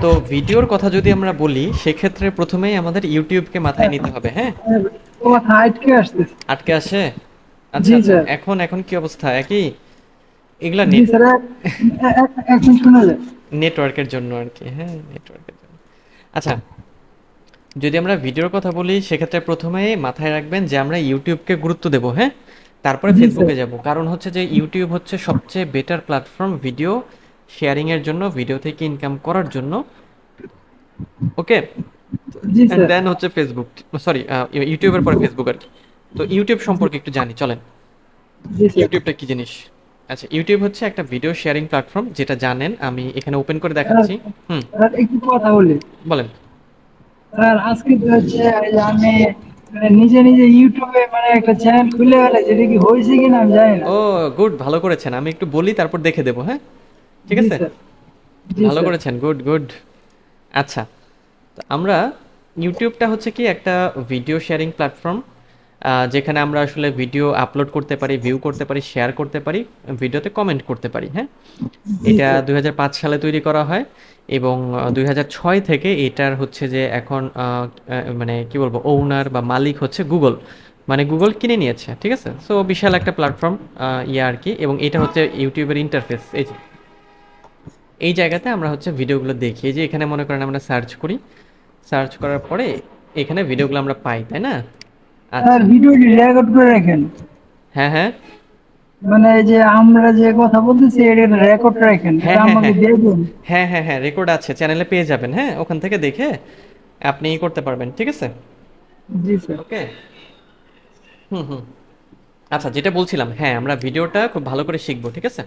তো ভিডিওর কথা যদি আমরা বলি সেক্ষেত্রে প্রথমেই আমাদের ইউটিউবকে মাথায় নিতে হবে, হ্যাঁ। কথা আটকে আসতেছে। আটকে আসে। আচ্ছা জি আচ্ছা, স্যার। এখন এখন কি অবস্থা, একই? এগুলা জি নেট স্যার, এখন শোনা যায়। নেটওয়ার্কের জন্য আর কি, হ্যাঁ, নেটওয়ার্কের জন্য। আচ্ছা, যদি আমরা ভিডিওর কথা বলি সেক্ষেত্রে প্রথমেই মাথায় রাখবেন যে আমরা ইউটিউবকে গুরুত্ব দেব, হ্যাঁ। তারপরে জি স্যার। ফেসবুকে যাব, কারণ হচ্ছে যে ইউটিউব হচ্ছে সবচেয়ে বেটার প্ল্যাটফর্ম ভিডিও শেয়ারিং এর জন্য, ভিডিও থেকে ইনকাম করার জন্য। ওকে। G and sir. দেন হচ্ছে ফেসবুক, সরি, ইউটিউবের পরে ফেসবুক আর কি। তো ইউটিউব সম্পর্কে একটু জানি, চলেন। জি স্যার। ইউটিউবটা কি জিনিস? আচ্ছা, ইউটিউব হচ্ছে একটা ভিডিও শেয়ারিং প্ল্যাটফর্ম, যেটা জানেন। আমি এখানে ওপেন করে স্যার, দেখাচ্ছি। হুম, স্যার একটু কথা বলি। বলেন। স্যার আজকে তো হচ্ছে এই যে আমি মানে নিজে নিজে ইউটিউবে মানে একটা চ্যানেল খুলে ফেলেছি, এটা কি হয়েছে কিনা আমি জানি না। ও, গুড, ভালো করেছেন। আমি একটু বলি, তারপর দেখে দেবো, হ্যাঁ। ঠিক জি আছে। স্যার। জি ভালো স্যার। করেছেন, গুড গুড। আচ্ছা, তো আমরা ইউটিউবটা হচ্ছে কি একটা ভিডিও শেয়ারিং প্ল্যাটফর্ম, যেখানে আমরা আসলে ভিডিও আপলোড করতে পারি, ভিউ করতে পারি, শেয়ার করতে পারি, ভিডিওতে কমেন্ট করতে পারি, হ্যাঁ। জি এটা স্যার। ২০০৫ সালে তৈরি করা হয় এবং ২০০৬ থেকে এটার হচ্ছে যে এখন মানে কি বলবো, ওনার বা মালিক হচ্ছে গুগল। মানে গুগল কিনে নিয়েছে, ঠিক আছে। সো বিশাল একটা প্ল্যাটফর্ম, ইয়া আর কি। এবং এটা হচ্ছে ইউটিউবের ইন্টারফেস। এই জায়গাতে আমরা হচ্ছে ভিডিওগুলো দেখি। এই যে এখানে মনে করেন আমরা সার্চ করি, সার্চ করার পরে এখানে ভিডিওগুলো আমরা পাই, তাই না? স্যার আচ্ছা, ভিডিওটি রেকর্ড করে রাখেন। হ্যাঁ হ্যাঁ মানে এই যে আমরা যে কথা বলতেছি এটা রেকর্ড রাখেন, হ্যাঁ এটা হ্যাঁ আমাকে হ্যাঁ দিয়ে দিন। হ্যাঁ হ্যাঁ হ্যাঁ, রেকর্ড আছে, চ্যানেলে পেয়ে যাবেন, হ্যাঁ। ওখান থেকে দেখে আপনি করতে পারবেন, ঠিক আছে। জি স্যার। ওকে। হুম হুম। আচ্ছা, যেটা বলছিলাম, হ্যাঁ, আমরা ভিডিওটা খুব ভালো করে শিখবো, ঠিক আছে।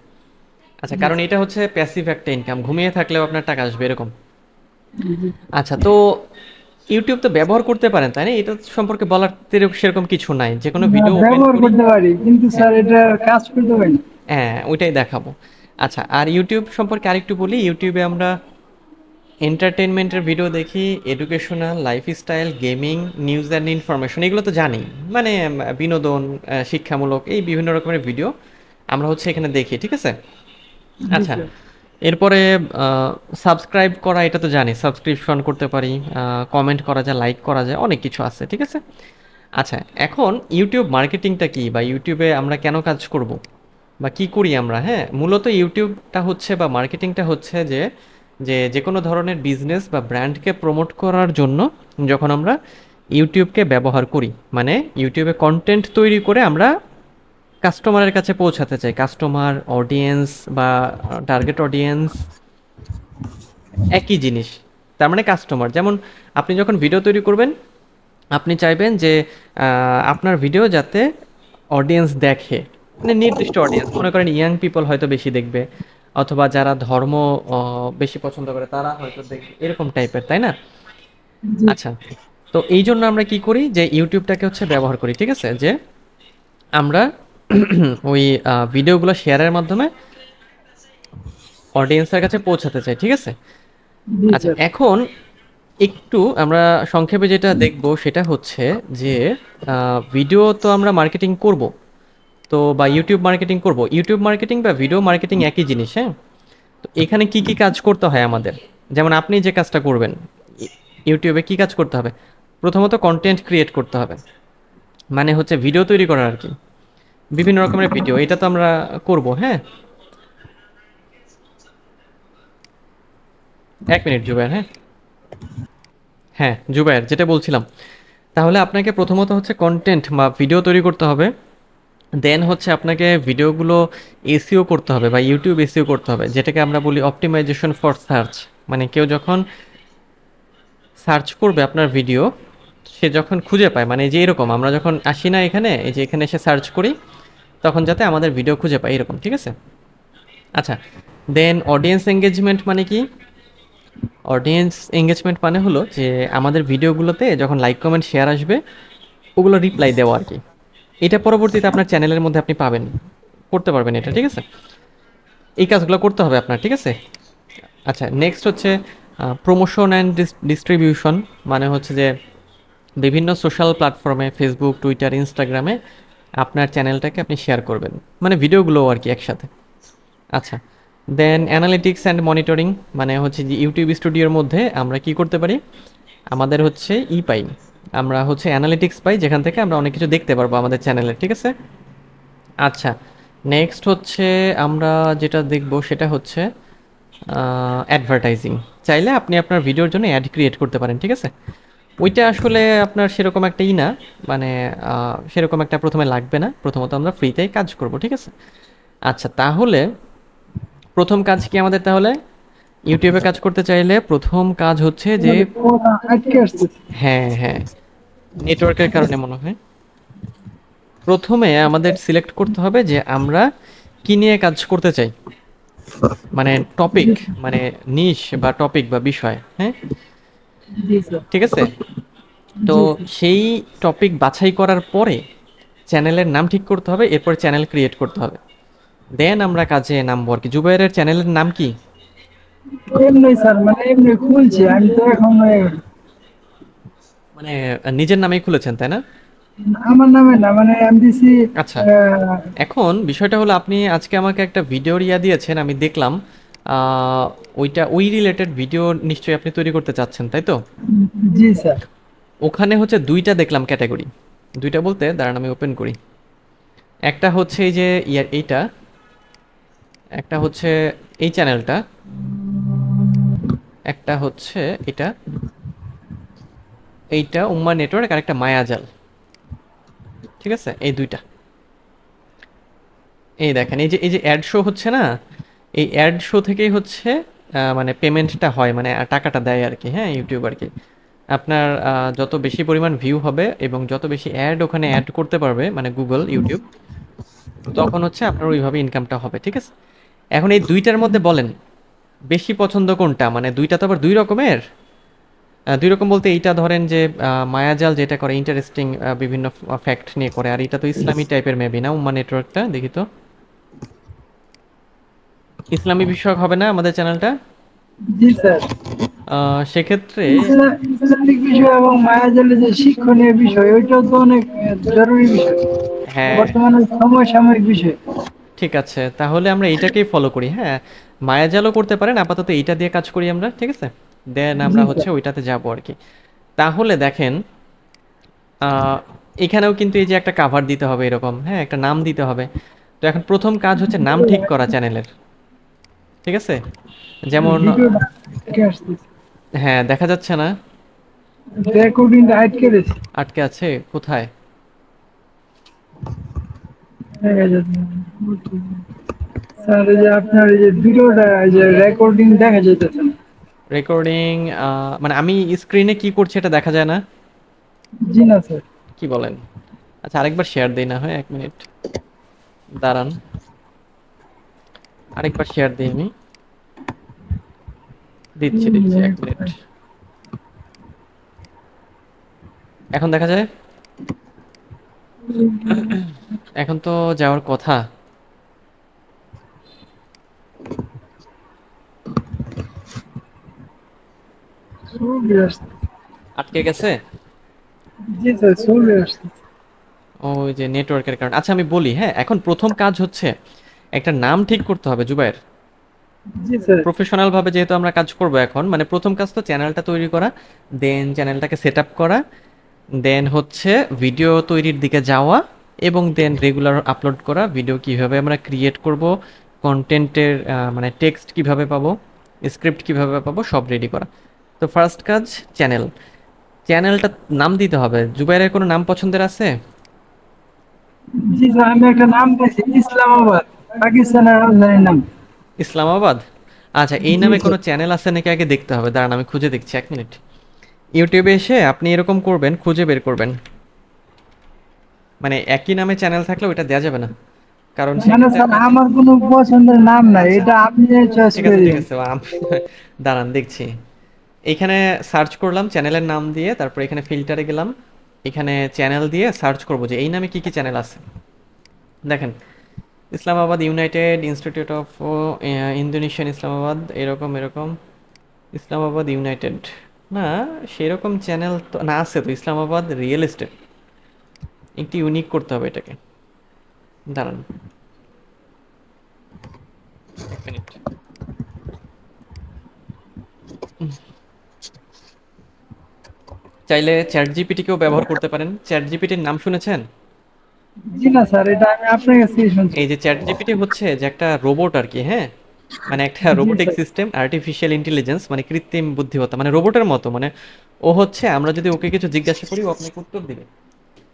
আচ্ছা, জি কারণ স্যার। এটা হচ্ছে প্যাসিভ একটা ইনকাম, ঘুমিয়ে থাকলেও আপনার টাকা আসবে এরকম। জি। আচ্ছা, তো ইউটিউব তো ব্যবহার করতে পারেন, তাই না? এটা সম্পর্কে বলার সেরকম কিছু নাই, যে কোনো না, ভিডিও ওপেন ব্যবহার করি। করতে পারি কিন্তু হ্যাঁ স্যার এটা কাজ করতে পারি না। হ্যাঁ, ওইটাই দেখাবো। আচ্ছা, আর ইউটিউব সম্পর্কে আরেকটু বলি। ইউটিউবে আমরা এন্টারটেনমেন্টের ভিডিও দেখি, educational, lifestyle, gaming, news and information, এগুলো তো জানি। মানে বিনোদন, শিক্ষামূলক, এই বিভিন্ন রকমের ভিডিও আমরা হচ্ছে এখানে দেখি, ঠিক আছে। জি আচ্ছা, স্যার। এরপরে সাবস্ক্রাইব করা, এটা তো জানি, সাবস্ক্রিপশন করতে পারি, কমেন্ট করা যায়, লাইক করা যায়, অনেক কিছু আছে, ঠিক আছে। আচ্ছা, এখন ইউটিউব মার্কেটিংটা কি, বা ইউটিউবে আমরা কেন কাজ করব, বা কি করি আমরা, হ্যাঁ। মূলত ইউটিউবটা হচ্ছে, বা মার্কেটিংটা হচ্ছে যে যে যে কোনো ধরনের বিজনেস বা ব্র্যান্ডকে প্রমোট করার জন্য যখন আমরা ইউটিউবকে ব্যবহার করি, মানে ইউটিউবে কন্টেন্ট তৈরি করে আমরা কাস্টমারের কাছে পৌঁছাতে চাই। কাস্টমার, অডিয়েন্স বা টার্গেট অডিয়েন্স একই জিনিস। তার মানে কাস্টমার, যেমন আপনি যখন ভিডিও তৈরি করবেন, আপনি চাইবেন যে আপনার ভিডিও যাতে অডিয়েন্স দেখে, মানে নির্দিষ্ট অডিয়েন্স, মনে করেন ইয়াং পিপল হয়তো বেশি দেখবে, অথবা যারা ধর্ম বেশি পছন্দ করে তারা হয়তো দেখবে, এরকম টাইপের, তাই না? জি। আচ্ছা, তো এই জন্য আমরা কি করি, যে ইউটিউবটাকে হচ্ছে ব্যবহার করি, ঠিক আছে। যে আমরা ওই ভিডিওগুলো শেয়ারের মাধ্যমে অডিয়েন্সের কাছে পৌঁছাতে চাই, ঠিক আছে। জি আচ্ছা, স্যার। এখন একটু আমরা সংক্ষেপে যেটা দেখব সেটা হচ্ছে যে ভিডিও তো আমরা মার্কেটিং করব, তো বা ইউটিউব মার্কেটিং করব। ইউটিউব মার্কেটিং বা ভিডিও মার্কেটিং একই জিনিস, হ্যাঁ। তো এখানে কি কি কাজ করতে হয় আমাদের, যেমন আপনি যে কাজটা করবেন ইউটিউবে, কি কাজ করতে হবে? প্রথমত কন্টেন্ট ক্রিয়েট করতে হবে, মানে হচ্ছে ভিডিও তৈরি করা আর কি। বিভিন্ন রকমের ভিডিও, এটা তো আমরা করব, হ্যাঁ। 1 মিনিট জুবাইর, হ্যাঁ। হ্যাঁ জুবাইর, যেটা বলছিলাম, তাহলে আপনাকে প্রথমত হচ্ছে কন্টেন্ট বা ভিডিও তৈরি করতে হবে। দেন হচ্ছে আপনাকে ভিডিওগুলো এসইও করতে হবে, বা ইউটিউব এসইও করতে হবে, যেটাকে আমরা বলি অপটিমাইজেশন ফর সার্চ। মানে কেউ যখন সার্চ করবে আপনার ভিডিও, সে যখন খুঁজে পায়, মানে এই যে এরকম আমরা যখন আসি না এখানে, এই যে এখানে এসে সার্চ করি, তখন যাতে আমাদের ভিডিও খুঁজে পায়, এরকম, ঠিক আছে। আচ্ছা, দেন অডিয়েন্স এঙ্গেজমেন্ট মানে কি? অডিয়েন্স এঙ্গেজমেন্ট মানে হলো যে আমাদের ভিডিওগুলোতে যখন লাইক, কমেন্ট, শেয়ার আসবে, ওগুলো রিপ্লাই দেওয়া আর কি। এটা পরবর্তীতে আপনার চ্যানেলের মধ্যে আপনি পাবেন, করতে পারবেন এটা, ঠিক আছে। এই কাজগুলো করতে হবে আপনার, ঠিক আছে। আচ্ছা, নেক্সট হচ্ছে প্রমোশন অ্যান্ড ডিস্ট্রিবিউশন। মানে হচ্ছে যে বিভিন্ন সোশ্যাল প্ল্যাটফর্মে, ফেসবুক, টুইটার, ইনস্টাগ্রামে আপনার চ্যানেলটাকে আপনি শেয়ার করবেন, মানে ভিডিওগুলো আর কি একসাথে। আচ্ছা, দেন অ্যানালিটিক্স অ্যান্ড মনিটরিং, মানে হচ্ছে যে ইউটিউব স্টুডিওর মধ্যে আমরা কি করতে পারি, আমাদের হচ্ছে পাই, আমরা হচ্ছে অ্যানালিটিক্স পাই, যেখান থেকে আমরা অনেক কিছু দেখতে পারবো আমাদের চ্যানেলে, ঠিক আছে। আচ্ছা, নেক্সট হচ্ছে আমরা যেটা দেখব সেটা হচ্ছে অ্যাডভার্টাইজিং। চাইলে আপনি আপনার ভিডিওর জন্য অ্যাড ক্রিয়েট করতে পারেন, ঠিক আছে। ওইটা আসলে আপনার সেরকম একটা না, মানে সেরকম একটা প্রথমে লাগবে না, প্রথমত আমরা ফ্রিতেই কাজ করব, ঠিক আছে। আচ্ছা, তাহলে প্রথম কাজ কি আমাদের তাহলে? ইউটিউবে কাজ করতে চাইলে প্রথম কাজ হচ্ছে যে, মানে কথা আটকে আসছে। হ্যাঁ হ্যাঁ, নেটওয়ার্কের কারণে মনে হয়। প্রথমে আমাদের সিলেক্ট করতে হবে যে আমরা কি নিয়ে কাজ করতে চাই, মানে টপিক, জি মানে নিশ বা টপিক বা বিষয়, হ্যাঁ, জি স্যার। ঠিক আছে। তো জি স্যার। সেই টপিক বাছাই করার পরে চ্যানেলের নাম ঠিক করতে হবে, এরপর চ্যানেল ক্রিয়েট করতে হবে, দেন আমরা কাজে নামবো আর কি। জুবাইরের চ্যানেলের নাম কি? এমনি স্যার, মানে এমনি খুলছি আমি তো এখন মানে নিজের নামেই খুলেছেন, তাই না? আমার নামে না, মানে এমডিসি। আচ্ছা, এখন বিষয়টা হলো আপনি আজকে আমাকে একটা ভিডিওর দিয়েছেন, আমি দেখলাম। আহ, ওইটা ওই রিলেটেড ভিডিও নিশ্চয়ই আপনি তৈরি করতে চাচ্ছেন, তাই তো? জি স্যার। ওখানে হচ্ছে দুইটা দেখলাম ক্যাটাগরি। দুইটা বলতে দাঁড়ান আমি ওপেন করি। একটা হচ্ছে এই যে এইটা, একটা হচ্ছে এই চ্যানেলটা, একটা হচ্ছে এটা, এইটা উম্মা নেটওয়ার্ক, আর একটা মায়াজাল, ঠিক আছে, এই দুইটা। এই দেখেন, এই যে অ্যাড শো হচ্ছে না, এই অ্যাড শো থেকেই হচ্ছে মানে পেমেন্টটা হয়, মানে টাকাটা দেয় আর কি, হ্যাঁ, ইউটিউব আর কি। আপনার যত বেশি পরিমাণ ভিউ হবে এবং যত বেশি অ্যাড ওখানে অ্যাড করতে পারবে, মানে গুগল ইউটিউব, তখন হচ্ছে আপনার ওইভাবে ইনকামটা হবে, ঠিক আছে। এখন এই দুইটার মধ্যে বলেন বেশি পছন্দ কোনটা, মানে দুইটা তো আবার দুই রকমের। দুই রকম বলতে এইটা ধরেন যে মায়াজাল যেটা করে ইন্টারেস্টিং বিভিন্ন ফ্যাক্ট নিয়ে করে, আর এটা তো ইসলামী টাইপের মেবি না, উম্মা নেটওয়ার্কটা দেখি তো। ইসলামী বিষয়ক হবে না আমাদের চ্যানেলটা? জি স্যার। সেক্ষেত্রে ইসলামিক বিষয় এবং মায়াজালের যে শিক্ষণীয় বিষয়, ওইটাও তো অনেক জরুরি বিষয়, হ্যাঁ, বর্তমানে সমসাময়িক বিষয়। ঠিক আছে, তাহলে আমরা এইটাকেই ফলো করি, হ্যাঁ। মায়াজালও করতে পারেন, আপাতত এইটা দিয়ে কাজ করি আমরা, ঠিক আছে। দেন জি আমরা হচ্ছে স্যার। ওইটাতে যাবো আর কি। তাহলে দেখেন, আহ, এখানেও কিন্তু এই যে একটা কাভার দিতে হবে এরকম, হ্যাঁ, একটা নাম দিতে হবে। তো এখন প্রথম কাজ হচ্ছে নাম ঠিক করা চ্যানেলের, ঠিক আছে। যেমন, ভিডিওটা আটকে আসতেছে, হ্যাঁ, দেখা যাচ্ছে না? রেকর্ডিংটা আটকে গেছে। আটকে আছে কোথায়? দেখা যাচ্ছে না। স্যার, এই যে আপনার এই যে ভিডিওটা, এই যে রেকর্ডিং দেখা যেতেছে না। রেকর্ডিং, মানে আমি স্ক্রিনে কি করছি এটা দেখা যায় না? জি না স্যার। কি বলেন? আচ্ছা, আরেকবার শেয়ার দিই না হয়, 1 মিনিট দাঁড়ান, আরেকবার শেয়ার দিই আমি, দিচ্ছি 1 মিনিট। এখন দেখা যায়? এখন তো যাওয়ার কথা। চলে আসছে। আটকে গেছে? জি স্যার, চলে আসছে। ওই যে নেটওয়ার্কের কারণে। আচ্ছা, আমি বলি, হ্যাঁ, এখন প্রথম কাজ হচ্ছে একটা নাম ঠিক করতে হবে জুবাইর। জি স্যার। প্রফেশনাল ভাবে যেহেতু আমরা কাজ করব এখন, মানে প্রথম কাজ তো চ্যানেলটা তৈরি করা, দেন চ্যানেলটাকে সেট আপ করা, দেন হচ্ছে ভিডিও তৈরির দিকে যাওয়া, এবং দেন রেগুলার আপলোড করা। ভিডিও কিভাবে আমরা ক্রিয়েট করব, কন্টেন্টের মানে টেক্সট কিভাবে পাবো, স্ক্রিপ্ট কিভাবে পাবো, সব রেডি করা। তো ফার্স্ট কাজ চ্যানেল, চ্যানেলটা নাম দিতে হবে। জুবাইরের কোনো নাম পছন্দের আছে? জি স্যার, আমি একটা নাম পেয়েছি, ইসলামাবাদ, পাকিস্তানের রাজধানীর নাম। ইসলামাবাদ? আচ্ছা, এই জি নামে কোনো স্যার। চ্যানেল আছে নাকি আগে দেখতে হবে, দাঁড়ান আমি খুঁজে দেখছি, 1 মিনিট। ইউটিউবে এসে আপনি এরকম করবেন, খুঁজে বের করবেন, মানে একই নামে চ্যানেল থাকলে ওইটা দেওয়া যাবে না, কারণ মানে সেক্ষেত্রে স্যার, আপনার, আমার কোনো পছন্দের নাম নাই, এটা আপনি চয়েস ঠিক করে আছে ঠিক দিবেন। আছে, দাঁড়ান দেখছি। এইখানে সার্চ করলাম চ্যানেলের নাম দিয়ে, তারপর এখানে ফিল্টারে গেলাম, এখানে চ্যানেল দিয়ে সার্চ করব যে এই নামে কি কি চ্যানেল আছে। দেখেন, Islamabad United institute of Indonesian Islamabad, এরকম এরকম, ইসলামাবাদ ইউনাইটেড, না, সেরকম চ্যানেল তো না, আছে তো ইসলামাবাদ রিয়েল এস্টেট, একটু ইউনিক করতে হবে এটাকে, দাঁড়ান। এক মিনিট। চাইলে চ্যাট জিপিটিকেও ব্যবহার করতে পারেন। চ্যাট জিপিটির নাম শুনেছেন? জি না স্যার, এটা আমি আপনার কাছ থেকে শুনছি। এই যে চ্যাট জিপিটি হচ্ছে যে একটা রোবট আর কি, হ্যাঁ, মানে একটা জি robotic sir. System, artificial intelligence, মানে কৃত্রিম বুদ্ধিমত্তা, মানে রোবটের মতো। মানে ও হচ্ছে আমরা যদি ওকে কিছু জিজ্ঞাসা করি ও আপনাকে উত্তর দিবে।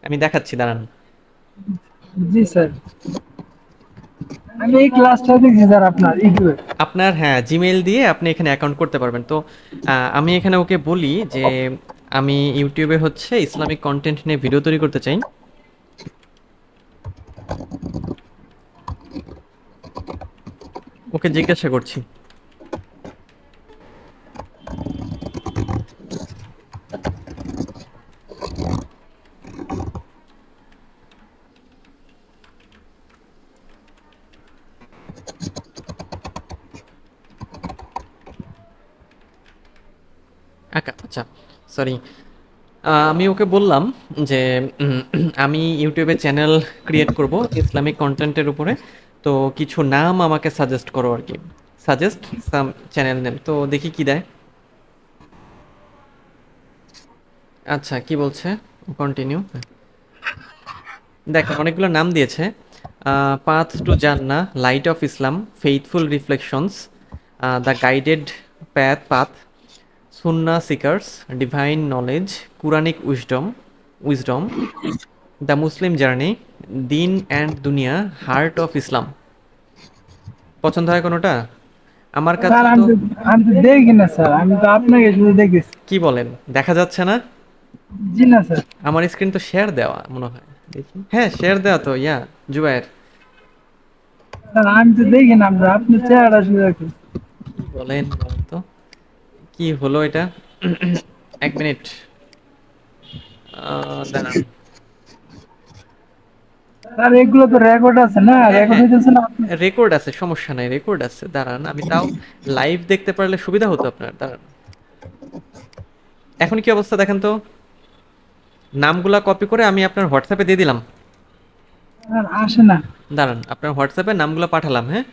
আমি দেখাচ্ছি, দাঁড়ান। জি স্যার, আমি এই ক্লাসটা দেখছি স্যার আপনার ইউটিউবে। আপনার, হ্যাঁ, জিমেইল দিয়ে আপনি এখানে অ্যাকাউন্ট করতে পারবেন। তো আমি এখানে ওকে বলি যে আমি ইউটিউবে হচ্ছে ইসলামিক কন্টেন্ট নিয়ে ভিডিও তৈরি করতে চাই। ওকে জিজ্ঞাসা করছি। আচ্ছা, সরি। আমি ওকে বললাম যে উম, আমি ইউটিউবে চ্যানেল ক্রিয়েট করব ইসলামিক কন্টেন্টের উপরে। তো কিছু নাম আমাকে সাজেস্ট করো আর কি। সাজেস্ট সাম চ্যানেল নেম, তো দেখি কি দেয়। আচ্ছা, কি বলছে? কন্টিনিউ। দেখেন অনেকগুলো নাম দিয়েছে। পাথ টু জান্নাহ, light of Islam, faithful reflections, the guided path, সুন্না seekers, divine knowledge, Quranic wisdom, the Muslim journey, দিন অ্যান্ড দুনিয়া, হার্ট অফ ইসলাম। পছন্দ হয় কোনোটা? আমার কাছে স্যার তো। আমি তো দেখি না স্যার, আমি তো আপনাকে শুধু দেখেছি। কি বলেন, দেখা যাচ্ছে না? জি না স্যার। আমার স্ক্রিন তো শেয়ার দেওয়া মনে হয়। দেখি, হ্যাঁ, শেয়ার দেওয়া তো, জুবায়ের। স্যার আমি তো দেখি না, আপনার চেহারা শুধু দেখি। কি বলেন বলেন তো, কি হলো এটা? এক মিনিট, দাঁড়ান। স্যার এগুলো তো রেকর্ড আছে না, হ্যাঁ, রেকর্ড হ্যাঁ, হইতেছে না আপনার? রেকর্ড আছে, সমস্যা নাই, রেকর্ড আছে। দাঁড়ান, আমি তাও লাইভ দেখতে পারলে সুবিধা হতো আপনার। দাঁড়ান, এখন কি অবস্থা দেখেন তো। নামগুলা কপি করে আমি আপনার হোয়াটসঅ্যাপে দিয়ে দিলাম। স্যার আসে না। দাঁড়ান, আপনার হোয়াটসঅ্যাপে নামগুলো পাঠালাম, হ্যাঁ।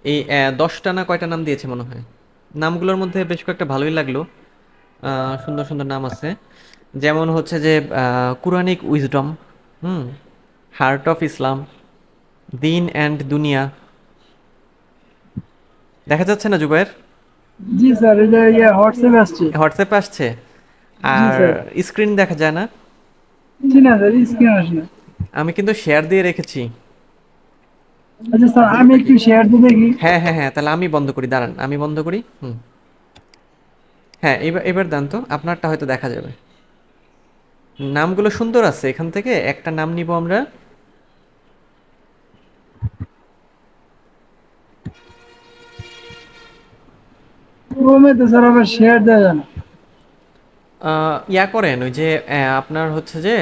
এই 10টা না কয়টা নাম দিয়েছে মনে হয়। নামগুলোর মধ্যে বেশ কয়েকটা ভালোই লাগলো। সুন্দর সুন্দর নাম আছে। যেমন হচ্ছে যে কুরানিক উইজডম, হুম, হার্ট অফ ইসলাম, দিন অ্যান্ড দুনিয়া। দেখা যাচ্ছে না জুবাইর? জি স্যার, এই যে হোয়াটসঅ্যাপে আসছে। হোয়াটসঅ্যাপে আসছে। জি আর স্যার। স্ক্রিন দেখা যায় না। জি না স্যার, স্ক্রিন আসে না। আমি কিন্তু শেয়ার দিয়ে রেখেছি। আচ্ছা স্যার, আমি একটু শেয়ার দিয়ে দেখি। হ্যাঁ, হ্যাঁ, হ্যাঁ, তাহলে আমি বন্ধ করি, দাঁড়ান, আমি বন্ধ করি। হুম। হ্যাঁ, এবার এবার দেন তো, আপনারটা হয়তো দেখা যাবে। নামগুলো সুন্দর আছে, এখান থেকে একটা নাম নিব আমরা। ক্রোমে তো স্যার আবার শেয়ার দেওয়া যায় না। করেন ওই যে আপনার হচ্ছে যে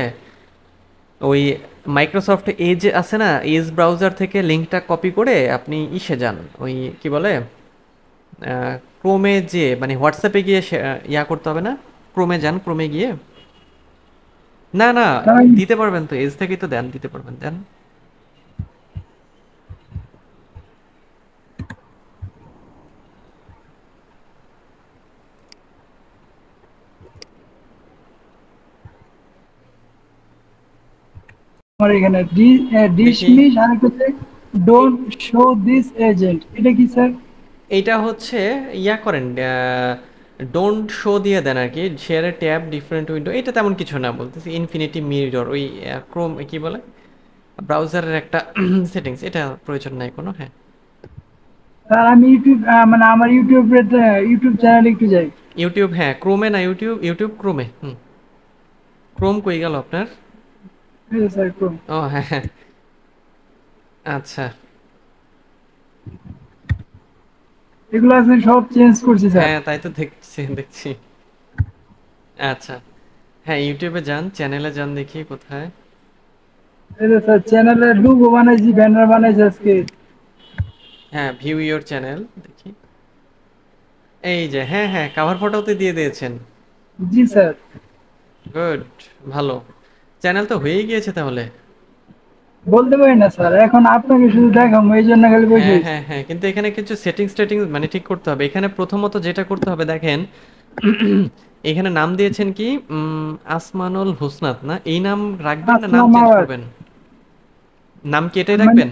ওই মাইক্রোসফট এজ আছে না, এজ ব্রাউজার থেকে লিঙ্কটা কপি করে আপনি ইসে যান, ওই কি বলে, ক্রোমে যে মানে হোয়াটসঅ্যাপে গিয়ে করতে হবে না। ক্রোমে যান, ক্রোমে গিয়ে। না, না, তাই? দিতে পারবেন তো, এজ থেকেই তো দেন, দিতে পারবেন, দেন। আমার এখানে দেখি, ডিসমিস আর একটা এ- ডোন্ট শো দিস এজেন্ট, এটা কি স্যার? এইটা হচ্ছে করেন, ডোন্ট শো দিয়ে দেন আর কি। শেয়ারে ট্যাব ডিফারেন্ট উইন্ডো, এটা তেমন কিছু না, বলতেছি ইনফিনিটি মিরর, ওই ক্রোম কি বলে, ব্রাউজারের একটা সেটিংস, এটা প্রয়োজন নাই কোনো, হ্যাঁ। স্যার আমি ইউটিউব মানে আমার ইউটিউব চ্যানেলে একটু যাই। ইউটিউব, হ্যাঁ, ক্রোমে না, ইউটিউব, ইউটিউব ক্রোমে, হুম। ক্রোম কই গেল আপনার? ঠিক আছে স্যার, একটু ও, হ্যাঁ, হ্যাঁ, আচ্ছা। এগুলো আছে সব চেঞ্জ করছি স্যার। হ্যাঁ, তাই তো দেখছি দেখছি। আচ্ছা, হ্যাঁ, ইউটিউবে যান, চ্যানেলে যান, দেখি কোথায়। এই যে স্যার চ্যানেলে লোগো বানাইছি, ব্যানার বানাইছি আজকে। হ্যাঁ, ভিউ ইওর চ্যানেল, দেখি। এই যে, হ্যাঁ, হ্যাঁ, কাভার ফটোতে দিয়ে দিয়েছেন। জি স্যার। গুড, ভালো। চ্যানেল তো হয়েই গিয়েছে তাহলে। বলতে পারি না স্যার, এখন আপনাকে শুধু দেখাবো এই জন্য খালি বসে হ্যাঁ, আছি। হ্যাঁ, হ্যাঁ। কিন্তু এখানে কিছু সেটিংস মানে ঠিক করতে হবে। এখানে প্রথমত যেটা করতে হবে দেখেন, এখানে নাম দিয়েছেন কি? আসমানুল হুসনাত না? এই নাম রাখবেন না নাম আসলাম চেঞ্জ আবার করবেন? নাম কি এটাই মানে, রাখবেন?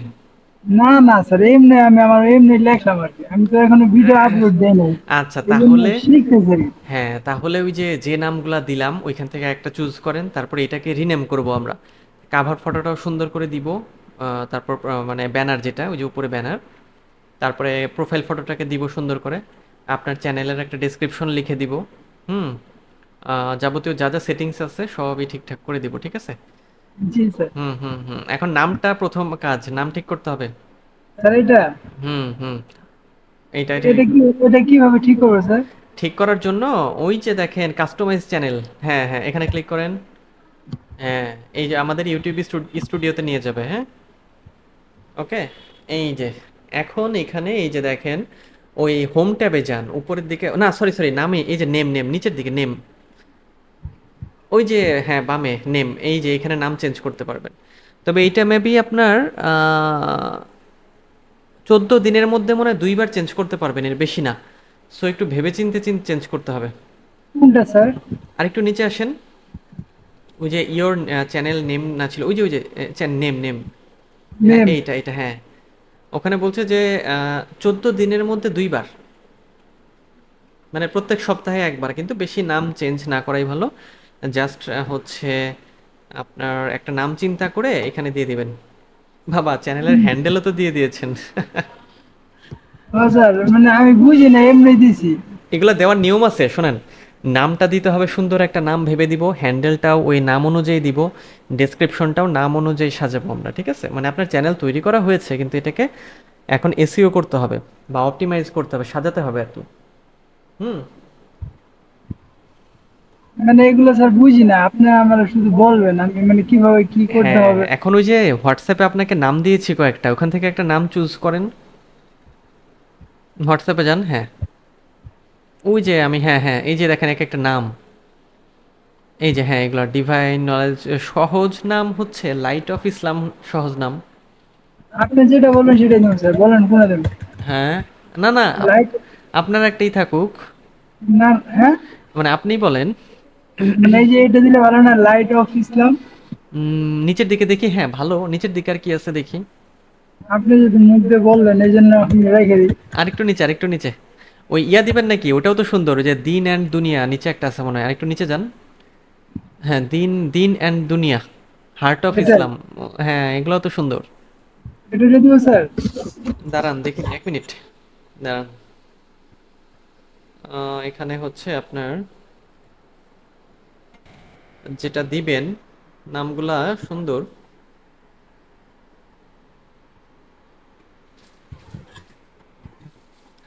না না স্যার, এমনি আমি আমার এমনি লেখলাম আর কি, আমি তো এখনো ভিডিও আপলোড দেই নাই, আচ্ছা এই জন্য তাহলে শিখতেছি আর কি। হ্যাঁ, তাহলে ওই যে নামগুলা দিলাম ওইখান থেকে একটা চুজ করেন। তারপরে এটাকে রিনেম করব আমরা। কাভার ফটোটাও সুন্দর করে দিব। তারপর মানে ব্যানার যেটা ওই যে উপরে ব্যানার। তারপরে প্রোফাইল ফটোটাকে দিব সুন্দর করে। আপনার চ্যানেলের একটা ডেসক্রিপশন লিখে দিব। হুম। যাবতীয় যা যা সেটিংস আছে সবই ঠিকঠাক করে দিব, ঠিক আছে? জি স্যার। হুম, হুম, হুম। এখন নামটা প্রথম কাজ, নাম ঠিক করতে হবে। স্যার এটা, হুম, হুম। এইটা এটা কি, এটা কিভাবে ঠিক করবো স্যার? ঠিক করার জন্য ওই যে দেখেন কাস্টমাইজ চ্যানেল, হ্যাঁ হ্যাঁ এখানে ক্লিক করেন। হ্যাঁ, এই যে আমাদের ইউটিউব স্টুডিওতে নিয়ে যাবে, হ্যাঁ। ওকে, এই যে এখন এখানে এই যে দেখেন ওই হোম ট্যাবে যান উপরের দিকে, না সরি সরি নামে এই যে নেম নেম নিচের দিকে নেম, ওই যে হ্যাঁ বামে নেম, এই যে এখানে নাম চেঞ্জ করতে পারবেন। তবে এইটা মেবি আপনার 14 দিনের মধ্যে মনে হয় 2বার চেঞ্জ করতে পারবেন, এর বেশি না। সো একটু ভেবে চিন্তে চেঞ্জ করতে হবে। কোনটা স্যার? আরেকটু নিচে আসেন। ওই যে ইয়োর চ্যানেল নেম না ছিল, ওই যে নেম নেম, হ্যাঁ নেম। এইটা এটা হ্যাঁ। ওখানে বলছে যে 14 দিনের মধ্যে 2বার, মানে প্রত্যেক সপ্তাহে একবার, কিন্তু বেশি নাম চেঞ্জ না করাই ভালো। জাস্ট হচ্ছে আপনার একটা নাম চিন্তা করে এখানে দিয়ে দিবেন। বাবা চ্যানেলের হ্যান্ডেলও তো দিয়ে দিয়েছেন। ও স্যার, মানে আমি বুঝি না, এমনি দিছি। এগুলো দেওয়ার নিয়ম আছে শোনেন। নামটা দিতে হবে, সুন্দর একটা নাম ভেবে দিব, হ্যান্ডেলটাও ওই নাম অনুযায়ী দিব, ডেসক্রিপশনটাও নাম অনুযায়ী সাজাবো আমরা, ঠিক আছে? মানে আপনার চ্যানেল তৈরি করা হয়েছে কিন্তু এটাকে এখন এসইও করতে হবে বা অপটিমাইজ করতে হবে, সাজাতে হবে আর কি। হুম। মানে এগুলো স্যার বুঝি না, আপনি আমার শুধু বলবেন, আমি মানে কিভাবে কি করতে হ্যাঁ, হবে। এখন ওই যে হোয়াটসঅ্যাপে আপনাকে নাম দিয়েছি কয়েকটা, ওখান থেকে একটা নাম চুজ করেন। হোয়াটসঅ্যাপে যান, হ্যাঁ। ওই যে আমি, হ্যাঁ হ্যাঁ এই যে দেখেন এক একটা নাম, এই যে হ্যাঁ এগুলো ডিভাইন নলেজ। সহজ নাম হচ্ছে লাইট অফ ইসলাম, সহজ নাম। আপনি যেটা বলবেন সেটাই দেবেন স্যার, বলেন কোনটা দেবেন? হ্যাঁ, না না লাইট, আপনার একটাই থাকুক, না, হ্যাঁ, মানে আপনিই বলেন। মানে এই যে এটা দিলে ভালো না, লাইট অফ ইসলাম। নিচের দিকে দেখি, হ্যাঁ ভালো, নিচের দিকে আর কি আছে দেখি। আপনি যদি মুখ দিয়ে বললেন এই জন্য আপনি রেখে দিই। আরেকটু নিচে, আরেকটু নিচে। ওই ইয়া দিবেন নাকি? ওটাও তো সুন্দর, ওই যে দিন অ্যান্ড দুনিয়া নিচে একটা আছে মনে হয়, আরেকটু নিচে যান। হ্যাঁ, দিন দিন অ্যান্ড দুনিয়া, হার্ট অফ এটাই, ইসলাম। হ্যাঁ এগুলোও তো সুন্দর। এটা দিয়ে দিব স্যার। দাঁড়ান দেখি 1 মিনিট, দাঁড়ান। এখানে হচ্ছে আপনার যেটা দিবেন নামগুলা সুন্দর।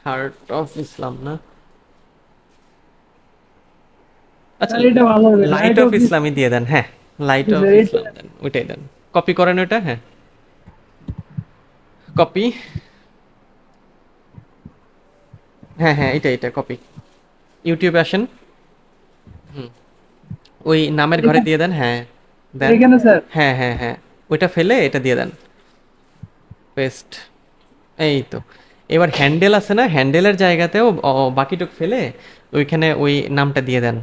হার্ট অফ ইসলাম না? আচ্ছা, স্যার এটা ভালো হবে, লাইট লাইট অফ অফ ইসলামই ইসলাম। দিয়ে দেন, হ্যাঁ। লাইট জি অফ স্যার, এটা। ইসলাম দেন, ওইটাই দেন। কপি করেন ওইটা, হ্যাঁ। কপি, হ্যাঁ হ্যাঁ এটা এটা কপি। ইউটিউবে আসেন। হুম, ওই নামের ঘরে এখানে, দিয়ে দেন, হ্যাঁ। দেন। এখানে স্যার। হ্যাঁ হ্যাঁ হ্যাঁ, ওইটা ফেলে এটা দিয়ে দেন। পেস্ট। এই তো। এবার হ্যান্ডেল আছে না, হ্যান্ডেলের জায়গাতেও বাকিটুক ফেলে ওইখানে ওই নামটা দিয়ে দেন।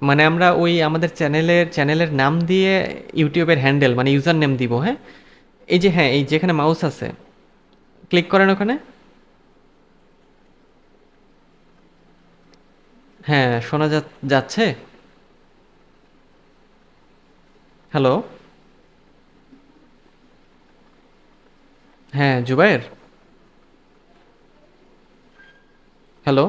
মানে আমরা ওই আমাদের চ্যানেলের নাম দিয়ে ইউটিউবের হ্যান্ডেল মানে ইউজার নেম দিব, হ্যাঁ। এই যে হ্যাঁ এই যেখানে মাউস আছে ক্লিক করেন ওখানে। হ্যাঁ শোনা যাচ্ছে? হ্যালো? হ্যাঁ জুবায়ের, হ্যালো?